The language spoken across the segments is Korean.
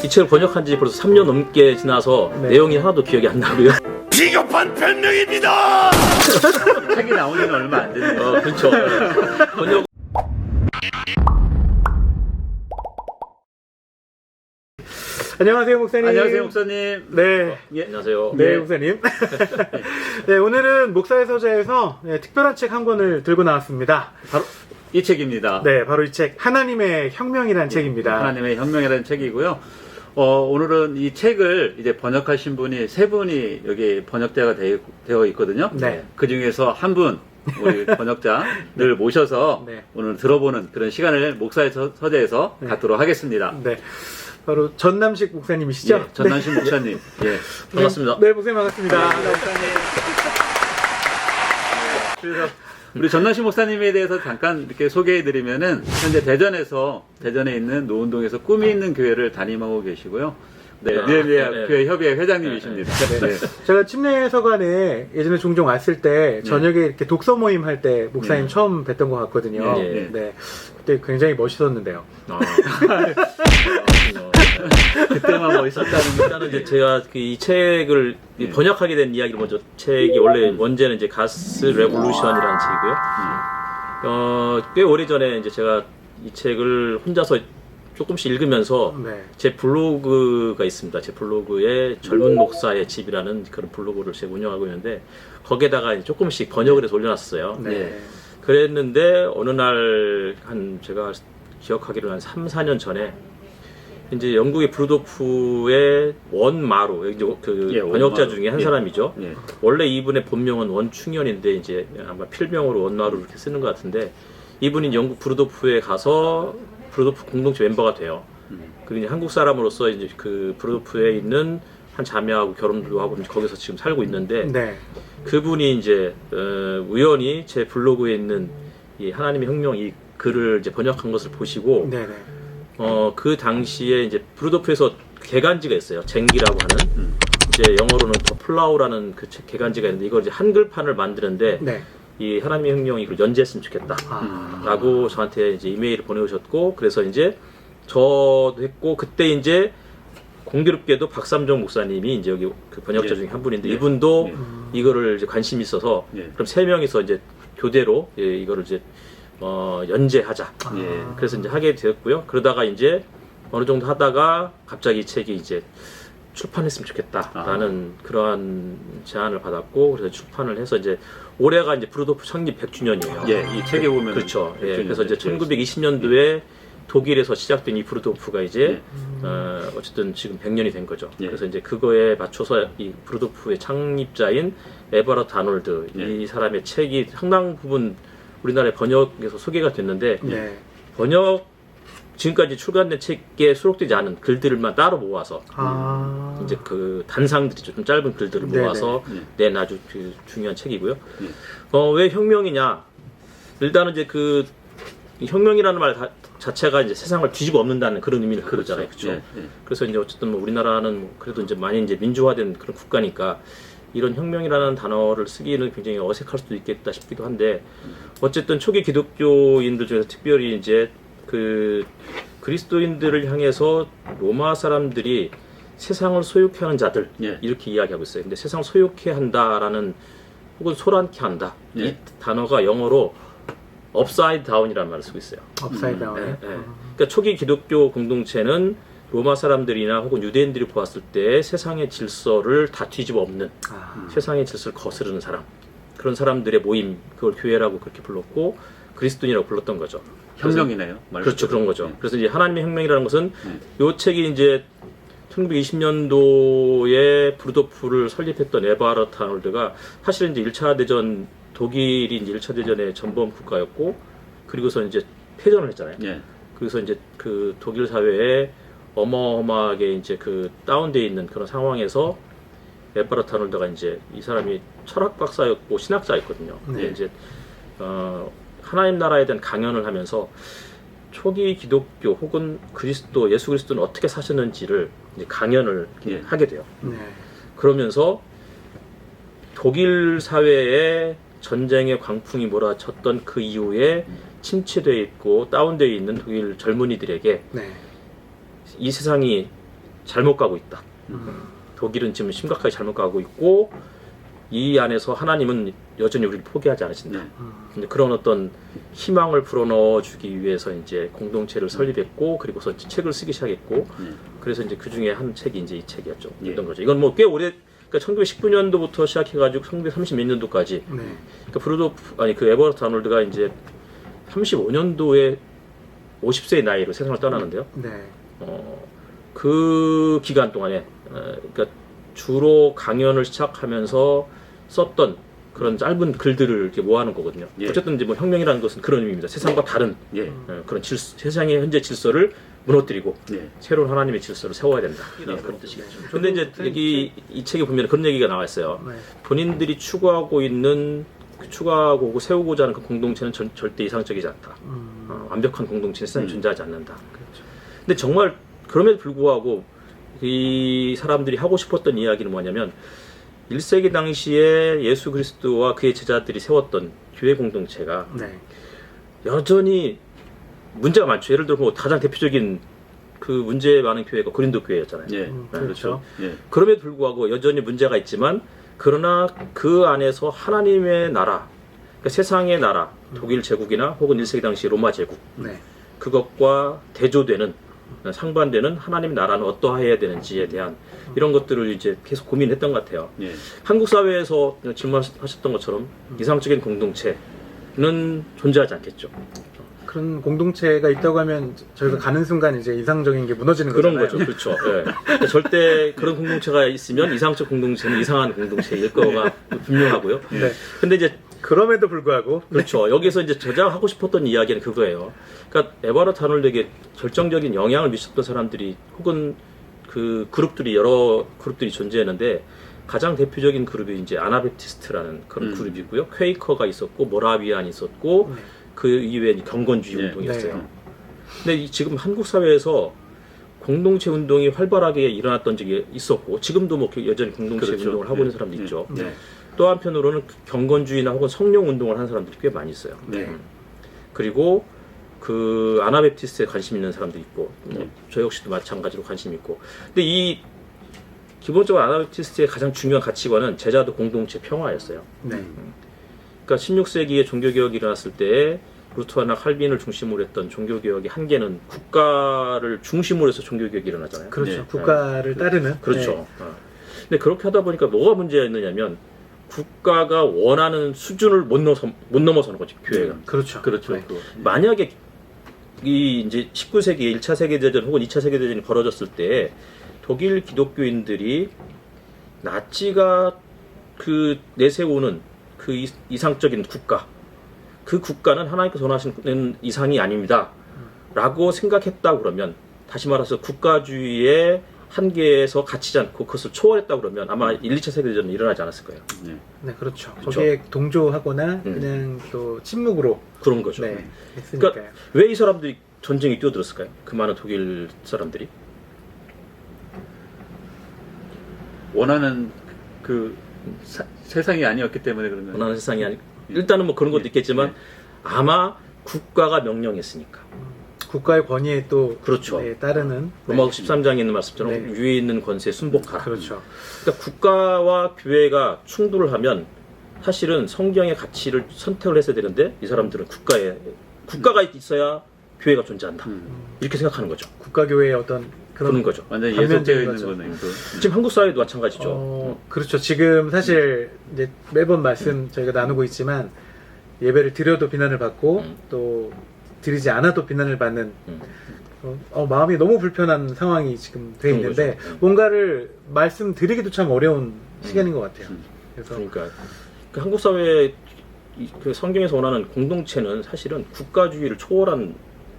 이 책을 번역한 지 벌써 3년 넘게 지나서 네. 내용이 하나도 기억이 안 나고요. 비겁한 변명입니다. 책이 나온 지는 얼마 안 됐네요. 그렇죠. 번역 안녕하세요, 목사님. 안녕하세요, 목사님. 네. 예. 안녕하세요. 네, 네. 목사님. 네, 오늘은 목사의 서재에서 특별한 책 한 권을 들고 나왔습니다. 바로 이 책입니다. 네, 바로 이 책, 하나님의 혁명이라는 책입니다. 하나님의 혁명이라는 책이고요. 오늘은 이 책을 이제 번역하신 분이 세 분이 여기 번역자가 되어 있거든요. 네. 그 중에서 한 분, 우리 번역자를 모셔서 네. 오늘 들어보는 그런 시간을 목사의 서재에서 네. 갖도록 하겠습니다. 네. 바로 전남식 목사님이시죠? 예, 전남신 목사님. 예. 반갑습니다. 네, 목사님 반갑습니다. 그래서 우리 전남신 목사님에 대해서 잠깐 이렇게 소개해드리면은 현재 대전에 있는 노은동에서 꿈이 있는 교회를 담임하고 계시고요. 네, 느헤미야 네. 교회 협의회 회장님이십니다. 네. 제가 침례서관에 예전에 종종 왔을 때 저녁에 이렇게 독서 모임 할 때 목사님 네. 처음 뵀던 것 같거든요. 네. 네. 그때 굉장히 멋있었는데요. 그때만 멋있었다는 거. 일단은 이제 제가 이 책을 네. 번역하게 된 이야기를 먼저 책이 원래 원제는 이제 가스 레볼루션이라는 책이고요. 꽤 오래 전에 이제 제가 이 책을 혼자서 조금씩 읽으면서 네. 제 블로그가 있습니다. 제 블로그에 젊은 목사의 집이라는 그런 블로그를 제가 운영하고 있는데 거기에다가 이제 조금씩 번역을 해서 올려놨어요. 네. 그랬는데 어느 날 제가 기억하기로는 한 3, 4년 전에 이제 영국의 브루도프의 원마루 이제 그 예, 번역자 원마루. 중에 한 예. 사람이죠. 예. 원래 이분의 본명은 원충현인데 이제 아마 필명으로 원마루 이렇게 쓰는 것 같은데 이분이 영국 브루도프에 가서 브루도프 공동체 멤버가 돼요. 그리고 이제 한국 사람으로서 이제 그 브루도프에 있는 한 자매하고 결혼도 하고 거기서 지금 살고 있는데 네. 그분이 이제 우연히 제 블로그에 있는 이 하나님의 혁명 이 글을 이제 번역한 것을 보시고 네. 네. 그 당시에 이제 브루도프에서 개간지가 있어요. 쟁기라고 하는 이제 영어로는 더 플라우라는 그 개간지가 있는데 이걸 이제 한글판을 만드는데 네. 이 하나님의 혁명이 이걸 연재했으면 좋겠다. 라고 저한테 이제 이메일을 보내오셨고 그래서 이제 저도 했고 그때 이제 공교롭게도 박삼정 목사님이 이제 여기 그 번역자 예. 중에 한 분인데 예. 이분도 예. 이거를 이제 관심이 있어서 예. 그럼 세 명이서 이제 교대로 이거를 이제 연재하자. 예. 그래서 이제 하게 되었고요. 그러다가 이제 어느 정도 하다가 갑자기 이 책이 이제 출판했으면 좋겠다라는 그러한 제안을 받았고 그래서 출판을 해서 이제 올해가 이제 브루도프 창립 100주년이에요. 예, 이 책에 보면 그렇죠. 예, 100주년 그래서 이제 되어 1920년도에 독일에서 시작된 이 브루도프가 이제 예. 어쨌든 지금 100년이 된 거죠. 예. 그래서 이제 그거에 맞춰서 이 브루도프의 창립자인 에버러트 아놀드 예. 이 사람의 책이 상당 부분 우리나라의 번역에서 소개가 됐는데 네. 번역 지금까지 출간된 책에 수록되지 않은 글들만 따로 모아서 이제 그 단상들이죠. 좀 짧은 글들을 네네. 모아서 네. 낸 아주 그 중요한 책이고요. 네. 왜 혁명이냐? 일단은 이제 그 혁명이라는 말 자체가 이제 세상을 뒤집어 엎는다는 그런 의미를 그러잖아요. 그렇죠? 예, 예. 그래서 이제 어쨌든 뭐 우리나라는 뭐 그래도 이제 많이 이제 민주화된 그런 국가니까 이런 혁명이라는 단어를 쓰기는 굉장히 어색할 수도 있겠다 싶기도 한데 어쨌든 초기 기독교인들 중에서 특별히 이제 그 그리스도인들을 향해서 로마 사람들이 세상을 소유케 하는 자들 예. 이렇게 이야기하고 있어요. 근데 세상을 소유케 한다라는 혹은 소란케 한다 예. 이 단어가 영어로 upside down이라는 말을 쓰고 있어요. 업사이드 다운. 네, 네. 그러니까 초기 기독교 공동체는 로마 사람들이나 혹은 유대인들이 보았을 때 세상의 질서를 다 뒤집어 엎는 세상의 질서를 거스르는 사람 그런 사람들의 모임 그걸 교회라고 그렇게 불렀고 그리스도인이라고 불렀던 거죠. 혁명이네요. 그렇죠, 그런 거죠. 네. 그래서 이제 하나님의 혁명이라는 것은 네. 이 책이 이제 1920년도에 브루도프를 설립했던 에버하르트 아놀드가 사실은 이제 1차 대전 독일이 이제 1차 대전의 전범 국가였고 그리고서 이제 패전을 했잖아요. 예. 그래서 이제 그 독일 사회에 어마어마하게 이제 그 다운되어 있는 그런 상황에서 에버하르트 아놀드가 이제 이 사람이 철학 박사였고 신학자였거든요. 근데 이제 하나님 나라에 대한 강연을 하면서 초기 기독교 혹은 그리스도 예수 그리스도는 어떻게 사셨는지를 이제 강연을 예. 하게 돼요. 네. 그러면서 독일 사회에 전쟁의 광풍이 몰아쳤던 그 이후에 침체되어 있고 다운되어 있는 독일 젊은이들에게 네. 이 세상이 잘못 가고 있다. 독일은 지금 심각하게 잘못 가고 있고 이 안에서 하나님은 여전히 우리를 포기하지 않으신다. 네. 근데 그런 어떤 희망을 불어넣어주기 위해서 이제 공동체를 설립했고 그리고서 책을 쓰기 시작했고 그래서 이제 그 중에 한 책이 이제 이 책이었죠. 예. 어떤 거죠. 이건 뭐 꽤 오래 그러니까 1919년도부터 시작해가지고 1930 몇 년도까지 네. 그러니까 그 에버하트 아놀드가 이제 35년도에 50세의 나이로 세상을 떠나는데요. 네. 그 기간 동안에 그러니까 주로 강연을 시작하면서 썼던 그런 짧은 글들을 이렇게 모아놓은 거거든요. 예. 어쨌든 이제 뭐 혁명이라는 것은 그런 의미입니다. 세상과 다른 예. 그런 세상의 현재 질서를 무너뜨리고 예. 새로운 하나님의 질서를 세워야 된다. 그런 뜻이겠죠. 근데 이제 여기 이 책에 보면 그런 얘기가 나와 있어요. 네. 본인들이 추구하고 세우고자 하는 그 공동체는 절대 이상적이지 않다. 완벽한 공동체는 세상에 존재하지 않는다. 그렇죠. 근데 정말 그럼에도 불구하고 이 사람들이 하고 싶었던 이야기는 뭐냐면 1세기 당시에 예수 그리스도와 그의 제자들이 세웠던 교회 공동체가 네. 여전히 문제가 많죠. 예를 들어 뭐 가장 대표적인 그 문제 많은 교회가 고린도 교회였잖아요. 예. 그렇죠. 예. 그럼에도 불구하고 여전히 문제가 있지만 그러나 그 안에서 하나님의 나라, 그러니까 세상의 나라, 독일 제국이나 혹은 1세기 당시 로마 제국 네. 그것과 대조되는 상반되는 하나님의 나라는 어떠해야 되는지에 대한 이런 것들을 이제 계속 고민했던 것 같아요. 예. 한국 사회에서 질문하셨던 것처럼 이상적인 공동체는 존재하지 않겠죠. 그런 공동체가 있다고 하면 저희가 가는 순간 이제 이상적인 게 무너지는 그런 거잖아요. 거죠. 그렇죠. 예. 그러니까 절대 그런 공동체가 있으면 이상적 공동체는 이상한 공동체일 거가 분명하고요. 네. 근데 이제 그럼에도 불구하고 그렇죠. 여기서 이제 저자하고 싶었던 이야기는 그거예요. 그러니까 에버하트 아놀드에게 결정적인 영향을 미쳤던 사람들이 혹은 그 그룹들이 여러 그룹들이 존재했는데 가장 대표적인 그룹이 이제 아나베티스트라는 그런 그룹이고요. 퀘이커가 있었고 모라비안이 있었고 네. 그 이외에 경건주의 네. 운동이었어요. 네. 근데 지금 한국 사회에서 공동체 운동이 활발하게 일어났던 적이 있었고 지금도 뭐 여전히 공동체 그렇죠. 운동을 하고 있는 사람도 네. 있죠. 네. 또 한편으로는 경건주의나 혹은 성령 운동을 하는 사람들이 꽤 많이 있어요. 네. 그리고 그 아나베티스트에 관심 있는 사람도 있고 네. 저 역시도 마찬가지로 관심 있고. 근데 이 기본적으로 아나베티스트의 가장 중요한 가치관은 제자도 공동체 평화였어요. 네. 그러니까 16세기에 종교개혁이 일어났을 때 루터나 칼빈을 중심으로 했던 종교개혁의 한계는 국가를 중심으로 해서 종교개혁이 일어나잖아요. 그렇죠. 네. 국가를 따르는. 그렇죠. 네. 근데 그렇게 하다 보니까 뭐가 문제였느냐면 국가가 원하는 수준을 못 넘어서는 거지 교회가. 그렇죠. 그렇죠. 네. 만약에 이 이제 19세기에 1차 세계대전 혹은 2차 세계대전이 벌어졌을 때 독일 기독교인들이 나치가 그 내세우는 그 이상적인 국가, 그 국가는 하나님께서 원하시는 이상이 아닙니다. 라고 생각했다 그러면 다시 말해서 국가주의의 한계에서 갇히지 않고 그것을 초월했다 그러면 아마 1, 2차 세계대전은 일어나지 않았을 거예요. 네. 네, 그렇죠. 그렇죠. 거기에 동조하거나 그냥 또 침묵으로 그런 거죠. 네, 했으니까요. 그러니까 왜 이 사람들이 전쟁에 뛰어들었을까요? 그 많은 독일 사람들이. 원하는 그 세상이 아니었기 때문에 그런 거예요. 원하는 세상이 아니 일단은 뭐 그런 것도 있겠지만 아마 국가가 명령했으니까. 국가의 권위에 또 그렇죠. 네, 따르는 로마서 13장에 있는 말씀처럼 네. 위에 있는 권세에 순복하라. 그렇죠. 그러니까 국가와 교회가 충돌을 하면 사실은 성경의 가치를 선택을 했어야 되는데 이 사람들은 국가가 있어야 교회가 존재한다. 이렇게 생각하는 거죠. 국가교회의 어떤 그런 거죠. 완전히 반면적인 예속되어 있는 거죠. 거네요. 지금 한국 사회도 마찬가지죠. 그렇죠. 지금 사실 이제 매번 말씀 저희가 나누고 있지만 예배를 드려도 비난을 받고 또 드리지 않아도 비난을 받는 마음이 너무 불편한 상황이 지금 돼 그런 있는데 거죠. 뭔가를 말씀드리기도 참 어려운 시간인 것 같아요. 그래서 그러니까 그 한국 사회의 그 성경에서 원하는 공동체는 사실은 국가주의를 초월한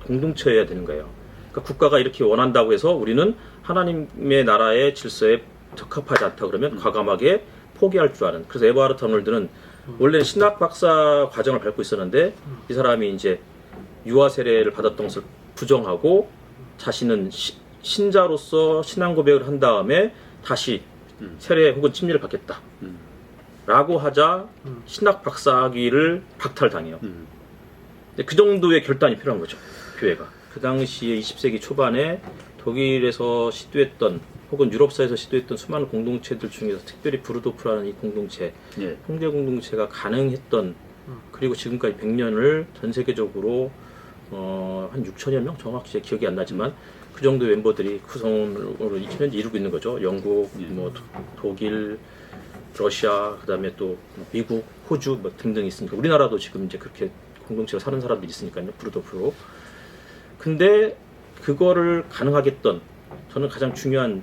공동체여야 되는 거예요. 그러니까 국가가 이렇게 원한다고 해서 우리는 하나님의 나라의 질서에 적합하지 않다 그러면 과감하게 포기할 줄 아는. 그래서 에버하르트 아놀드는 원래는 신학 박사 과정을 밟고 있었는데 이 사람이 이제 유아 세례를 받았던 것을 부정하고 자신은 신자로서 신앙 고백을 한 다음에 다시 세례 혹은 침례를 받겠다. 라고 하자 신학 박사학위를 박탈당해요. 그 정도의 결단이 필요한 거죠. 교회가. 그 당시에 20세기 초반에 독일에서 시도했던 혹은 유럽사에서 시도했던 수많은 공동체들 중에서 특별히 브루도프라는 이 공동체, 예. 형제 공동체가 가능했던 그리고 지금까지 100년을 전 세계적으로 한 6천여 명 정확히 제 기억이 안 나지만 그 정도 멤버들이 구성으로 현재 이루고 있는 거죠. 영국, 예. 뭐 독일, 러시아, 그다음에 또 미국, 호주 뭐 등등 있으니까 우리나라도 지금 이제 그렇게 공동체로 사는 사람들이 있으니까요. 브루도프로. 근데 그거를 가능하게 했던 저는 가장 중요한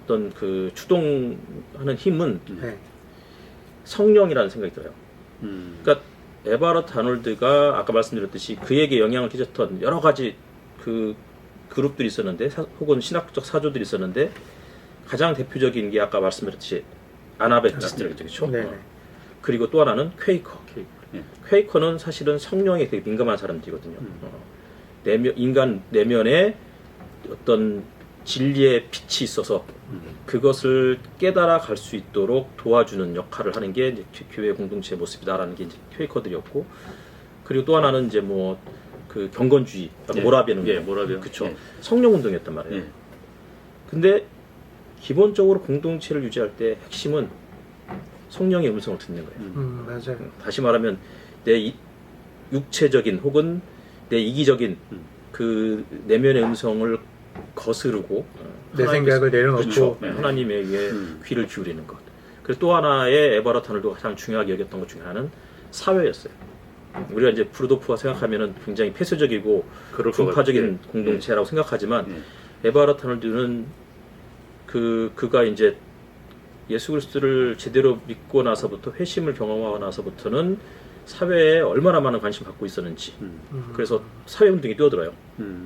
어떤 그 추동하는 힘은 네. 성령이라는 생각이 들어요. 음. 그러니까 에버러트 아놀드가 아까 말씀드렸듯이 그에게 영향을 끼쳤던 여러 가지 그 그룹들이 있었는데 혹은 신학적 사조들이 있었는데 가장 대표적인 게 아까 말씀드렸듯이 아나베티스트겠죠. 그렇죠? 네. 그리고 또 하나는 퀘이커. 예. 퀘이커는 사실은 성령에 되게 민감한 사람들이거든요. 인간 내면에 어떤 진리의 빛이 있어서 그것을 깨달아 갈 수 있도록 도와주는 역할을 하는 게 이제 교회 공동체의 모습이다라는 게 이제 퀘이커들이었고, 그리고 또 하나는 이제 뭐 그 경건주의, 예. 모라비안 운동, 예, 모라비안. 그쵸. 예. 성령 운동이었단 말이에요. 예. 근데 기본적으로 공동체를 유지할 때 핵심은 성령의 음성을 듣는 거예요. 맞아요. 다시 말하면 내 육체적인 혹은 내 이기적인 그 내면의 음성을 거스르고 내 생각을 내려놓고 그렇죠. 네. 하나님에게 귀를 기울이는 것. 그리고 또 하나의 에버러트 아놀드가 가장 중요하게 여겼던 것 중에 하나는 사회였어요. 우리가 이제 브루도프가 생각하면은 굉장히 폐쇄적이고 그럴 것 분파적인 같아요. 예. 공동체라고 생각하지만 예. 에버러트 아놀드는 그가 이제 예수 그리스도를 제대로 믿고 나서부터 회심을 경험하고 나서부터는 사회에 얼마나 많은 관심 갖고 있었는지. 그래서 사회 운동이 뛰어들어요.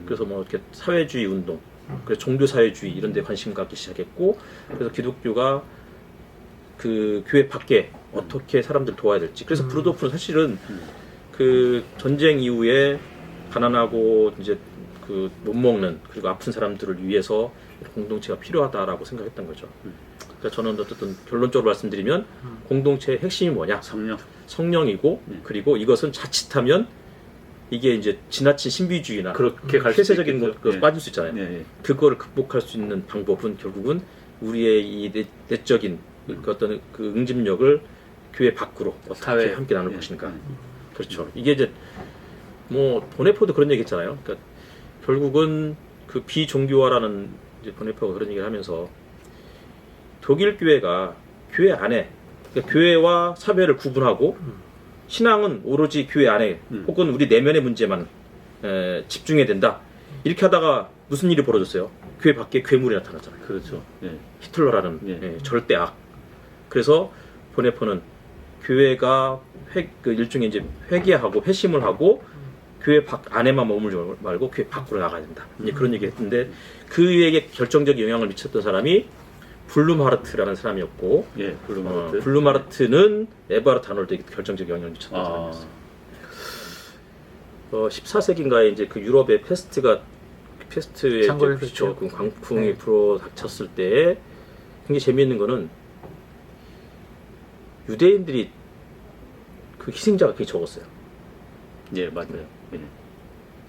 그래서 뭐 이렇게 사회주의 운동, 그래서 종교 사회주의 이런 데 관심 갖기 시작했고, 그래서 기독교가 그 교회 밖에 어떻게 사람들 도와야 될지. 그래서 브루도프는 사실은 그 전쟁 이후에 가난하고 이제 그 못 먹는 그리고 아픈 사람들을 위해서 공동체가 필요하다라고 생각했던 거죠. 그러니까 저는 어쨌든 결론적으로 말씀드리면 공동체의 핵심이 뭐냐? 성령. 성령이고, 그리고 이것은 자칫하면 이게 이제 지나친 신비주의나 그렇게 갈 수도 폐쇄적인 있겠죠. 것 예. 빠질 수 있잖아요. 예, 예. 그거를 극복할 수 있는 방법은 결국은 우리의 이 내적인 그 어떤 그 응집력을 교회 밖으로 어떻게 사회. 함께 나눌 예. 것인가. 그렇죠. 이게 이제 뭐 보네포도 그런 얘기 했잖아요. 그러니까 결국은 그 비종교화라는 이제 보네포가 그런 얘기를 하면서 독일 교회가 교회 안에, 그러니까 교회와 사회를 구분하고 신앙은 오로지 교회 안에 혹은 우리 내면의 문제만 집중해야 된다. 이렇게 하다가 무슨 일이 벌어졌어요? 교회 밖에 괴물이 나타났잖아요. 그렇죠. 예. 히틀러라는 예. 절대 악. 그래서 보네포는 교회가 그 일종의 이제 회개하고 회심을 하고 교회 밖 안에만 머물지 말고 교회 밖으로 나가야 된다. 이제 그런 얘기했는데 그에게 결정적인 영향을 미쳤던 사람이 블룸하르트라는 사람이었고, 예. 블룸하르트. 블룸하르트는 에버러트 아놀드에게 결정적 영향을 미쳤던 아. 사람이었어요. 14세기인가에 이제 그 유럽의 페스트의 창궐 그렇죠. 그 광풍이 네. 불어닥쳤을 때 굉장히 재미있는 거는 유대인들이 그 희생자가 굉장히 적었어요. 예, 맞아요. 예.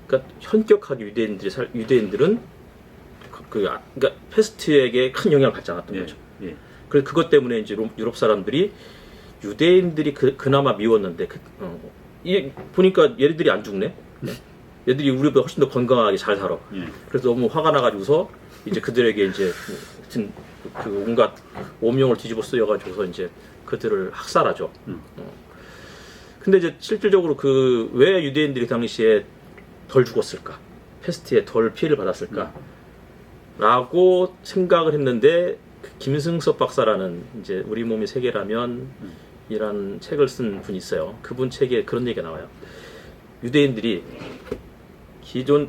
그러니까 현격하게 유대인들은 그러니까 페스트에게 큰 영향을 받지 않았던 예. 거죠. 예. 그래서 그것 때문에 이제 유럽 사람들이 유대인들이 그나마 미웠는데 이게 보니까 얘네들이 안 죽네. 얘들이 우리보다 훨씬 더 건강하게 잘 살아. 예. 그래서 너무 화가 나가지고서 이제 그들에게 이제 하여튼 그 온갖 오명을 뒤집어 쓰여가지고서 이제 그들을 학살하죠. 근데 이제 실질적으로 그 왜 유대인들이 당시에 덜 죽었을까? 페스트에 덜 피해를 받았을까? 라고 생각을 했는데 그 김승섭 박사라는 이제 우리 몸이 세계라면 이란 책을 쓴 분이 있어요. 그분 책에 그런 얘기가 나와요. 유대인들이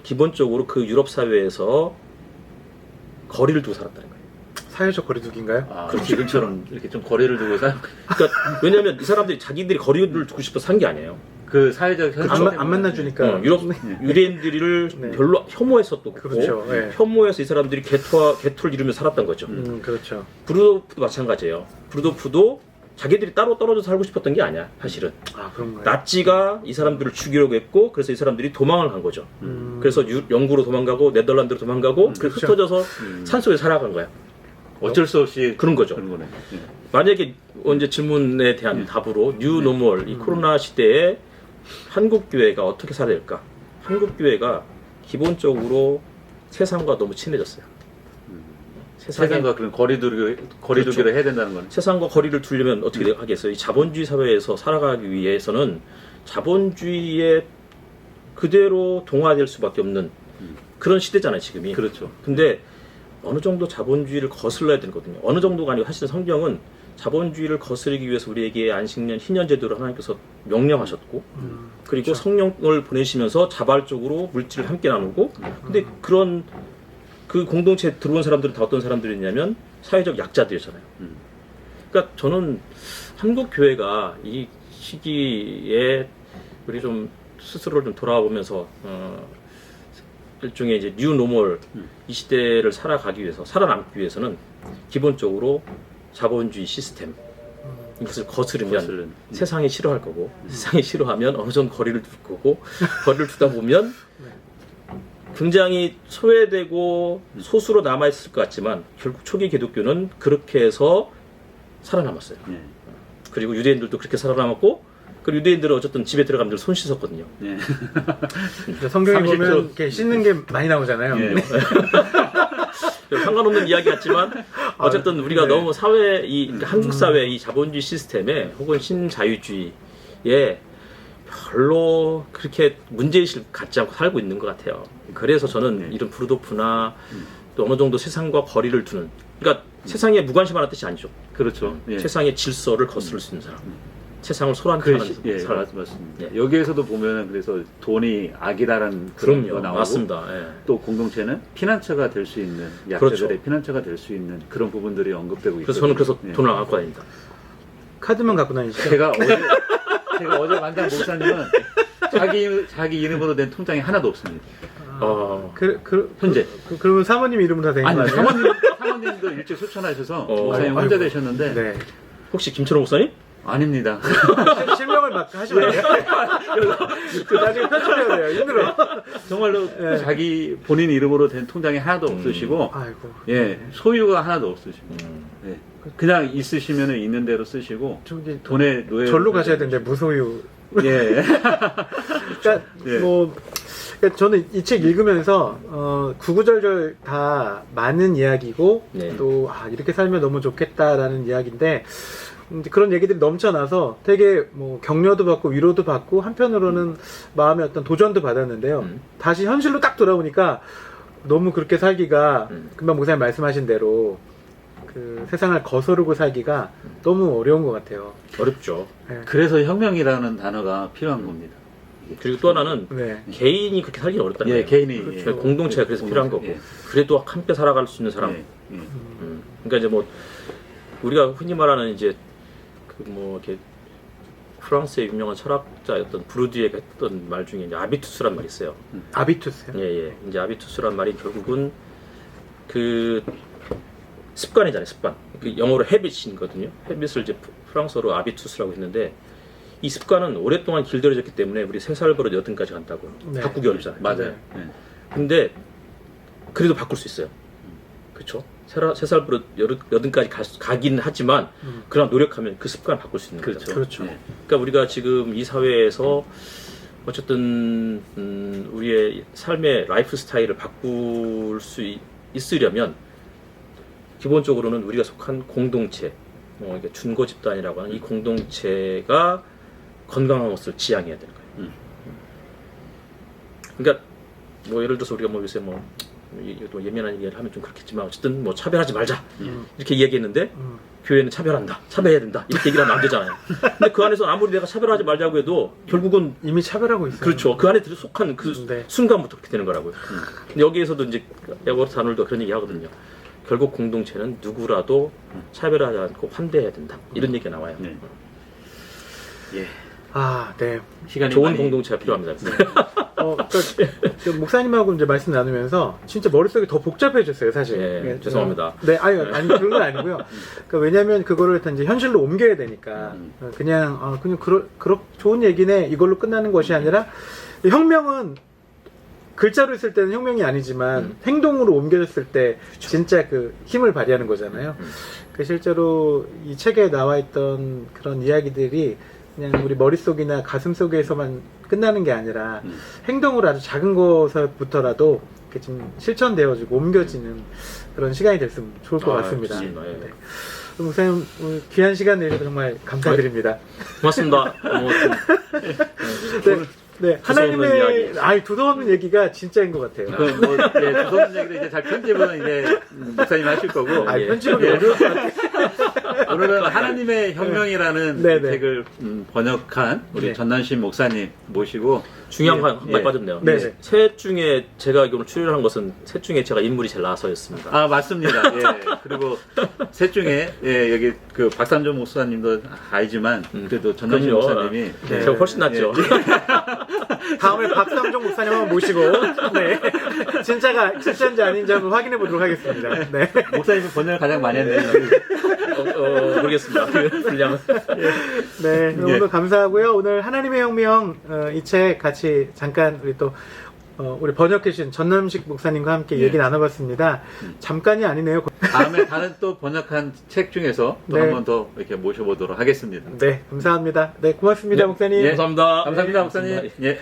기본적으로 그 유럽 사회에서 거리를 두고 살았다는 거예요. 사회적 거리두기인가요? 아, 지금처럼 이렇게 좀 거리를 두고 그러니까 왜냐하면 이 사람들이 자기들이 거리를 두고 싶어서 산 게 아니에요. 그 사회적 현실 안 만나주니까. 유럽 유대인들을 네. 별로 혐오했었고 그렇죠. 네. 혐오해서 이 사람들이 개토를 이루며 살았던 거죠. 그렇죠. 브루도프도 마찬가지예요. 브루도프도 자기들이 따로 떨어져 살고 싶었던 게 아니야, 사실은. 아, 그런가요? 나치가 이 사람들을 죽이려고 했고, 그래서 이 사람들이 도망을 간 거죠. 그래서 영국으로 도망가고, 네덜란드로 도망가고, 그래서 그렇죠. 흩어져서 산속에 살아간 거야. 어쩔 수 없이 그런 거죠. 그런 거네. 예. 만약에 이제 질문에 대한 답으로 뉴 노멀 이 코로나 시대에 한국 교회가 어떻게 살아야 될까? 한국 교회가 기본적으로 세상과 너무 친해졌어요. 세상과 그런 거리두기를 그렇죠. 해야 된다는 거는. 세상과 거리를 두려면 어떻게 하겠어요? 이 자본주의 사회에서 살아가기 위해서는 자본주의에 그대로 동화될 수밖에 없는 그런 시대잖아요, 지금이. 그렇죠. 근데 어느 정도 자본주의를 거슬러야 되거든요. 어느 정도가 아니고 사실은 성경은 자본주의를 거스르기 위해서 우리에게 안식년, 희년 제도를 하나님께서 명령하셨고 그리고 그렇죠. 성령을 보내시면서 자발적으로 물질을 함께 나누고 근데 그런 그 공동체에 들어온 사람들은 다 어떤 사람들이냐면 사회적 약자들이잖아요. 그러니까 저는 한국 교회가 이 시기에 우리 좀 스스로를 좀 돌아보면서 일종의 이제 뉴 노멀 이 시대를 살아가기 위해서 살아남기 위해서는 기본적으로 자본주의 시스템 이것을 거스르면 세상이 싫어할 거고 세상이 싫어하면 어느 정도 거리를 둘 거고 거리를 두다 보면 굉장히 소외되고 소수로 남아있을 것 같지만 결국 초기 기독교는 그렇게 해서 살아남았어요. 예. 그리고 유대인들도 그렇게 살아남았고 그리고 유대인들은 어쨌든 집에 들어가면 늘 손 씻었거든요. 예. 성경에 30초. 보면 이렇게 씻는 게 많이 나오잖아요. 예. 상관없는 이야기 같지만 어쨌든 우리가 네. 너무 사회 그러니까 한국 사회 이 자본주의 시스템에 혹은 신자유주의에 별로 그렇게 문제의식을 갖지 않고 살고 있는 것 같아요. 그래서 저는 이런 브루도프나 또 어느 정도 세상과 거리를 두는 그러니까 세상에 무관심하는 뜻이 아니죠. 그렇죠. 예. 세상의 질서를 거스를 수 있는 사람. 세상을 소란케 하는 예, 사람. 맞습니다. 예. 여기에서도 보면은 그래서 돈이 악이다라는 그런 거 그럼요. 나오고 맞습니다. 예. 또 공동체는 피난처가 될 수 있는 약자들의 그렇죠. 피난처가 될 수 있는 그런 부분들이 언급되고 있거든요. 그래서 저는 그래서 예. 돈을 안 갖고 다닙니다. 카드만 갖고 다니시죠? 제가 어제 만난 목사님은 자기 이름으로 된 통장이 하나도 없습니다. 현재. 그러면 사모님 이름으로 다 되는 거 아니 아니에요? 사모님도 일찍 소천하셔서 어. 목사님 아이고. 혼자 되셨는데 네. 혹시 김철호 목사님? 아닙니다. 실명을 막 하시면 안 돼요? 그 나중에 편집해야 돼요. 힘들어. 정말로 네. 자기 본인 이름으로 된 통장이 하나도 없으시고 아이고. 예 소유가 하나도 없으시고 음. 예. 그냥 있으시면 있는 대로 쓰시고 저기 돈에 노예 절로 가셔야 되는데 무소유. 예. 그러니까 예. 그러니까 저는 이 책 읽으면서 구구절절 다 많은 이야기고 네. 또 이렇게 살면 너무 좋겠다라는 이야기인데 이제 그런 얘기들이 넘쳐나서 되게 뭐 격려도 받고 위로도 받고 한편으로는 마음의 어떤 도전도 받았는데요. 다시 현실로 딱 돌아오니까 너무 그렇게 살기가 금방 목사님 말씀하신 대로 그 세상을 거스르고 살기가 너무 어려운 것 같아요. 어렵죠. 네. 그래서 혁명이라는 단어가 필요한 겁니다. 그리고 또 하나는 네. 개인이 그렇게 살기는 어렵다는 예, 거예요. 개인이 그렇죠. 예. 공동체가 그래서 필요한 거고 예. 그래도 함께 살아갈 수 있는 사람. 예. 예. 그러니까 이제 뭐 우리가 흔히 말하는 이제 그 뭐 이렇게 프랑스의 유명한 철학자였던 브루디에가 했던 말 중에 이제 아비투스란 말이 있어요. 아비투스요? 예. 이제 아비투스란 말이 결국은 그 습관이잖아요, 습관. 그 영어로 헤빗이거든요. 헤빗을 이제 프랑스어로 아비투스라고 했는데 이 습관은 오랫동안 길들여졌기 때문에 우리 3살 버릇 8까지 간다고 네. 바꾸기 어렵잖아요. 맞아요. 네. 예. 근데 그래도 바꿀 수 있어요. 그렇죠? 3살 버릇 8까지 가긴 하지만 그러나 노력하면 그 습관을 바꿀 수 있는 거죠. 그렇죠. 그렇죠. 예. 그러니까 우리가 지금 이 사회에서 어쨌든 우리의 삶의 라이프 스타일을 바꿀 수 있으려면 기본적으로는 우리가 속한 공동체, 이게 준거 집단이라고 하는 이 공동체가 건강한 것을 지향해야 되는 거예요. 그러니까 뭐 예를 들어서 우리가 뭐 요새 뭐 또 예민한 얘기를 하면 좀 그렇겠지만 어쨌든 뭐 차별하지 말자 이렇게 이야기했는데 교회는 차별한다, 차별해야 된다 이렇게 얘기를 하면 안 되잖아요. 근데 그 안에서 아무리 내가 차별하지 말자고 해도 결국은 이미 차별하고 있어요. 그렇죠. 그 안에 속한 그 네. 순간부터 그렇게 되는 거라고요. 근데 여기에서도 이제 에버트 다놀도 그런 얘기 하거든요. 결국 공동체는 누구라도 차별하지 않고 환대해야 된다. 이런 얘기가 나와요. 네. 예. 네. 시간이 좋은 많이 공동체가 필요합니다. 그러니까 저 목사님하고 이제 말씀 나누면서 진짜 머릿속이 더 복잡해졌어요, 사실. 예, 죄송합니다. 네, 아니 그런 건 아니고요. 그러니까 왜냐하면 그거를 이제 현실로 옮겨야 되니까 그냥 그런 좋은 얘기네 이걸로 끝나는 것이 아니라 혁명은 글자로 있을 때는 혁명이 아니지만 행동으로 옮겨졌을 때 진짜 그 힘을 발휘하는 거잖아요. 그 실제로 이 책에 나와 있던 그런 이야기들이 그냥 우리 머릿속이나 가슴속에서만 끝나는 게 아니라 행동으로 아주 작은 것부터라도 이렇게 좀 실천되어지고 옮겨지는 그런 시간이 됐으면 좋을 것 같습니다. 좋습니다. 예. 네. 그럼 목사님 오늘 귀한 시간 내주셔서 정말 감사드립니다. 고맙습니다. 네, 두서없는 하나님의 이야기. 두서없는 얘기가 진짜인 것 같아요. 두서없는 얘기도 이제 잘 편집은 이제 목사님이 하실 거고. 아, 예. 편집은 예. 어려울 것 같아요. 오늘은 하나님의 혁명이라는 네, 이 네. 책을 번역한 우리 네. 전남신 목사님 모시고 중요한 거 예. 한 말 빠졌네요. 네, 네. 셋 중에 제가 오늘 출연한 것은 셋 중에 제가 인물이 제일 나서였습니다. 아 맞습니다. 예. 그리고 셋 중에 예, 여기 그 박삼종 목사님도 알지만 그래도 전남신 그럼요. 목사님이 네. 제가 훨씬 낫죠. 다음에 박상종 목사님 한번 모시고 네. 진짜인지 아닌지 한번 확인해 보도록 하겠습니다. 네. 목사님이 번역을 가장 많이 했네요. 모르겠습니다. 분량은. 네, 오늘 감사하고요. 오늘 하나님의 혁명 이 책 같이 잠깐 우리 또 우리 번역해 주신 전남식 목사님과 함께 얘기 나눠봤습니다. 잠깐이 아니네요. 다음에 다른 또 번역한 책 중에서 또 네. 한 번 더 이렇게 모셔보도록 하겠습니다. 네, 감사합니다. 네, 고맙습니다, 네, 목사님. 예. 감사합니다. 감사합니다, 목사님. 예.